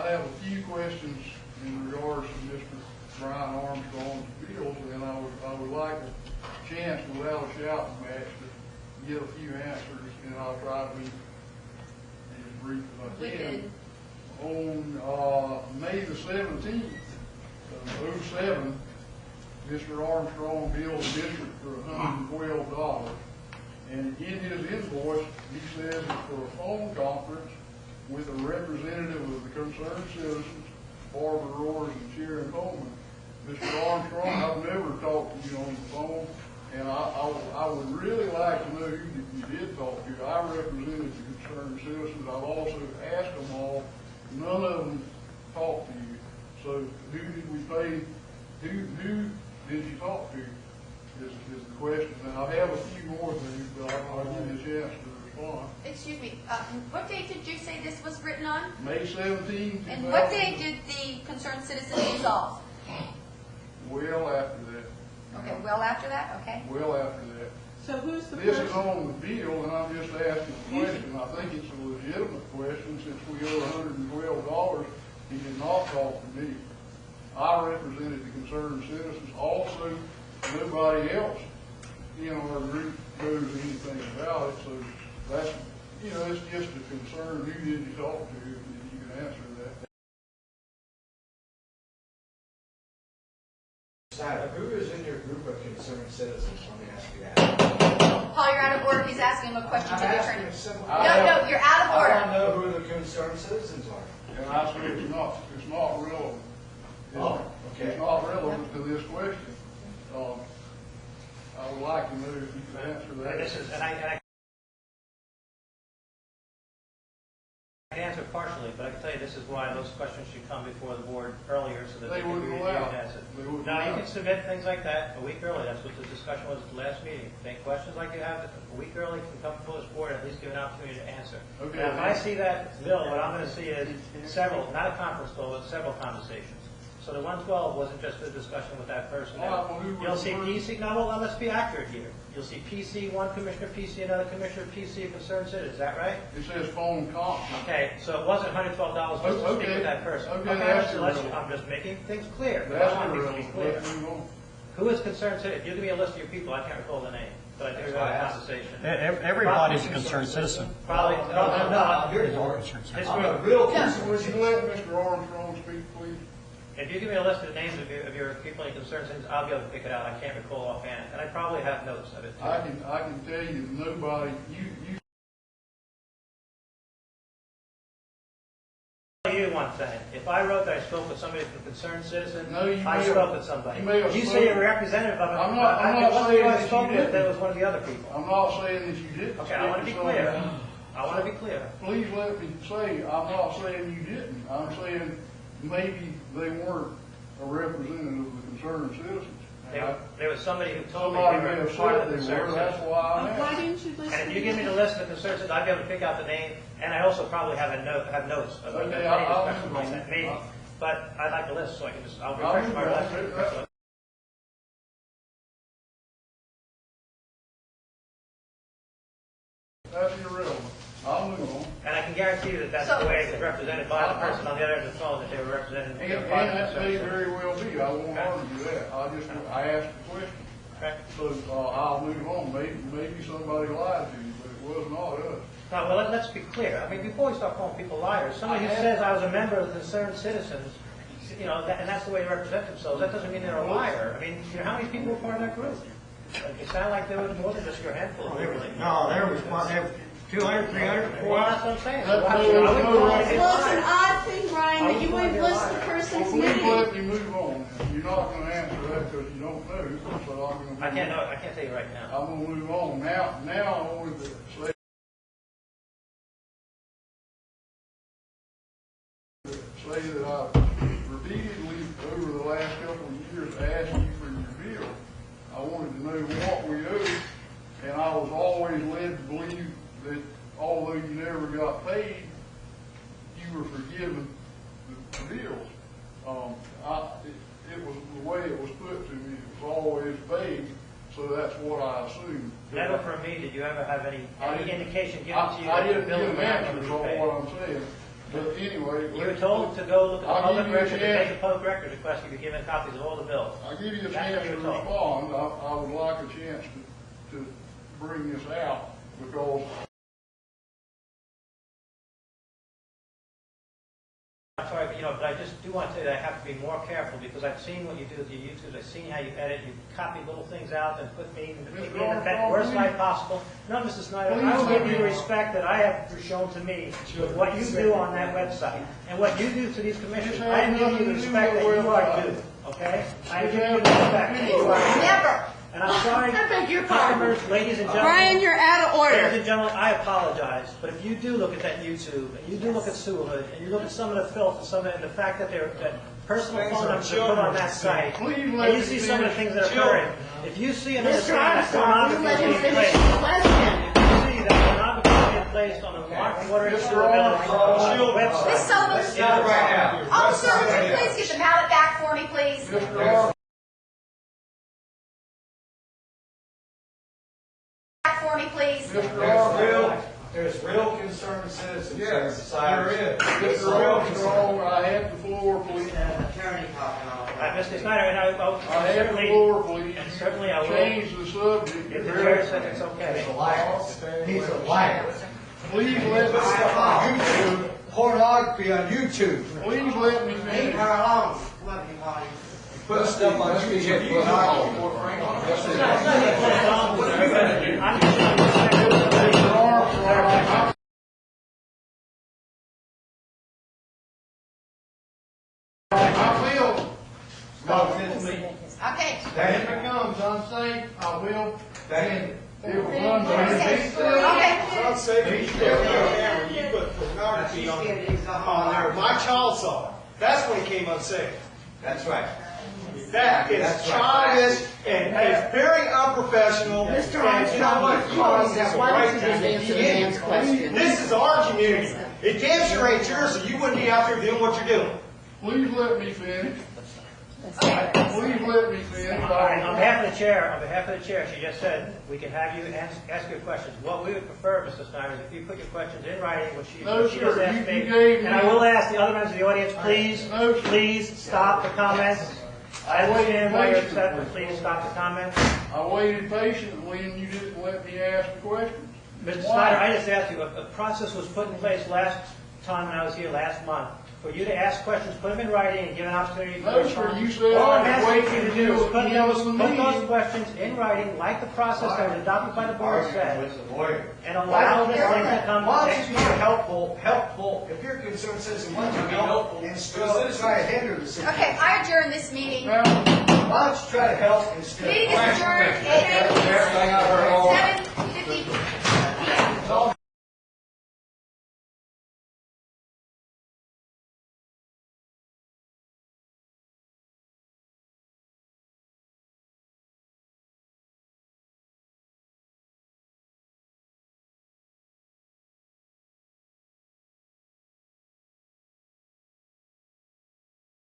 I have a few questions in regards to Mr. Brian Armstrong's bills, and I would like a chance without a shouting match to get a few answers, and I'll try to be as brief as I can. On May the 17th of 2007, Mr. Armstrong billed the district for $112, and in his invoice he says it's for a phone conference with a representative of the concerned citizens, Barbara Rohrs and Sharon Coleman. Mr. Armstrong, I've never talked to you on the phone, and I would really like to know who you did talk to. I represented the concerned citizens. I've also asked them all. None of them talked to you. So who did we pay? Who did you talk to? Is the question. And I have a few more things, but I'll give you a chance to respond. Excuse me, what date did you say this was written on? May 17th. And what date did the concerned citizens resolve? Well after that. Okay, well after that? Okay. Well after that. So who's the This person? is on the bill, and I'm just asking a question. I think it's a legitimate question. Since we owe $112, he did not talk to me. I represented the concerned citizens. Also, nobody else in our group knows anything about it. So that's, it's just a concern. Who did you talk to? If you can answer that. Snyder, who is in your group of concerned citizens? Let me ask you that. Paul, you're out of order. He's asking him a question to the attorney. Simple. No, you're out of order. I don't know who the concerned citizens are. And I said it's not relevant. Oh, okay. It's not relevant to this question. I would like to know if you could answer that. And I can answer partially, but I can tell you this is why those questions should come before the board earlier so that they can be reviewed and answered. Now, you can submit things like that a week early. That's what the discussion was at the last meeting. Think questions like you have a week early can come before this board and at least give an opportunity to answer. Okay. Now, if I see that bill, what I'm going to see is several, not a conference call, but several conversations. So the 112 wasn't just a discussion with that person. You'll see PC, no, well, let's be accurate here. You'll see PC, one commissioner, PC, another commissioner, PC, concerned citizen. Is that right? It says phone conference. Okay, so it wasn't $112 just to speak with that person. I'm just making things clear. That's I want things to be clear. Let's move on. Who is concerned citizen? If you give me a list of your people, I can't recall the name. But I think we had a conversation. Everybody's a concerned citizen. Probably, no, Here's All the concerned This citizens. group. real Would concerned you let Mr. Armstrong speak, please? If you give me a list of the names of your people and concerned citizens, I'll be able to pick it out. I can't recall offhand. And I probably have notes of it too. I can tell you nobody, you I'll tell you one thing. If I wrote that I spoke with somebody from concerned citizen, No, you I may have- spoke with somebody. you may have You spoken- say you're a representative of it. I'm not I wasn't saying the one I that spoke you with. didn't. That was one of the other people. I'm not saying that you didn't. Okay, I want to be clear. I want to be clear. Please let me say, I'm not saying you didn't. I'm saying maybe they weren't a representative of the concerned citizens. There was somebody who told me Somebody they may were have part of said the they concerned were, that's citizen. why I'm Why asking. didn't you listen? And if you give me the list of the concerned citizens, I'll be able to pick out the name, and I also probably have notes of Okay, any I'll discussion like move that. on. Maybe, but I'd like the list so I can I'll I'll refresh move my on. recollection. That's irrelevant. I'll move on. And I can guarantee you that that's the way it was represented by the person on the other end of the phone, that they were represented. And that may very well be. I won't argue that. I asked the question. Okay. So I'll move on. Maybe somebody lied to you, but it was not us. Now, well, let's be clear. I mean, before we start calling people liars, somebody who says I was a member of the concerned citizens, and that's the way they represent themselves, that doesn't mean they're a liar. I mean, how many people were part of that group? It sounded like there was more than just your handful of people. No, there was 200, 300, Well, that's what I'm saying. That's I no- wouldn't call no- it a Well, it's an liar. odd thing, Brian, that you wouldn't list the person's Well, please name. let me move on. You're not going to answer that because you don't know. So I'm going to. I can't tell you right now. I'm going to move on. Now I want to say that I've repeatedly over the last couple of years asked you for your bill. I wanted to know what we owed, and I was always led to believe that although you never got paid, you were forgiven the bills. It was the way it was put to me. It was always vague, so that's what I assumed. Never from me did you ever have any indication given to you I that the didn't bill give was an not answer going to to be paid. what I'm saying. But anyway. You were told to go look at the I'll public give you a record, to chance. take the public record request, you be given copies of all the bills. I'll give you a That's chance what to you're told. respond. I would like a chance to bring this out because I'm sorry, but I just do want to say that I have to be more careful because I've seen what you do with your YouTube. I've seen how you edit. You copy little things out and put me in the worst light possible. No, Mr. Snyder, I will give you the respect that I have shown to me with what you do on that website and what you do to these commissioners. I am giving you the respect that you are due. Okay? I am giving you the respect that you are due. Never. And I'm sorry, I beg your pardon. customers, ladies and gentlemen. Brian, you're out of Ladies order. and gentlemen, I apologize, but if you do look at that YouTube, and you do look at sewerhood, and you look at some of the filth, and some of the fact that that personal phone numbers are put on that site, and you see some of the things that are occurring, if you see and Mr. understand that Armstrong, you let pornography him is being finish placed, the question. if you see that pornography is being placed on the water and sewer bills website. Miss Sullivan. Stop right now. Officer, would you please get the mallet back for me, please? Mr. Armstrong, Back for me, please. There's real concerned citizens in yes, society. there is. Mr. Armstrong, I have the floor, please. Mr. Snyder, and I will I have the certainly, floor, please. and certainly I will, Change the subject. if the chair says it's okay. He's a liar. Please let me, YouTube, pornography on YouTube. please let me finish. Put stuff on YouTube. I'm just Mr. Armstrong, I will. Okay. If it becomes unsafe, I will. Thank It was unsafe. Okay. It's not safe to put camera, you put pornography on there. My child saw it. That's when it came unsafe. That's right. That is That's right. childish and it's very unprofessional. Mr. And you know what? Armstrong, You don't please, have a why right don't you to just do answer the it. man's question? This is our community. It damn sure ain't yours, so you wouldn't be out there doing what you're doing. Please let me finish. Okay. Please let me finish. All right, on behalf of the chair, she just said, we can have you ask your questions. What we would prefer, Mr. Snyder, is if you put your questions in writing, which she No, just sir, asked you me. gave And I me- will ask the other members of the audience, please, No, sir. please stop the comments. I understand why you're upset, but please stop the comments. I waited patiently and you didn't let me ask the questions. Mr. Why? Snyder, I just asked you, a process was put in place last time when I was here last month, for you to ask questions, put them in writing, and give an opportunity for No, response. sir, you said All I'm I could asking wait you to do until is put the end of the those meeting. questions in writing, like the process that was adopted by the board said, With the lawyer. and allow this thing to come Why don't next you be year. helpful, if you're a concerned citizen, why don't you be helpful instead of try to hinder the citizen? Okay, I adjourn this meeting. Now, Why don't you try to help instead of... Meeting is adjourned Everything I heard all. at 7:00.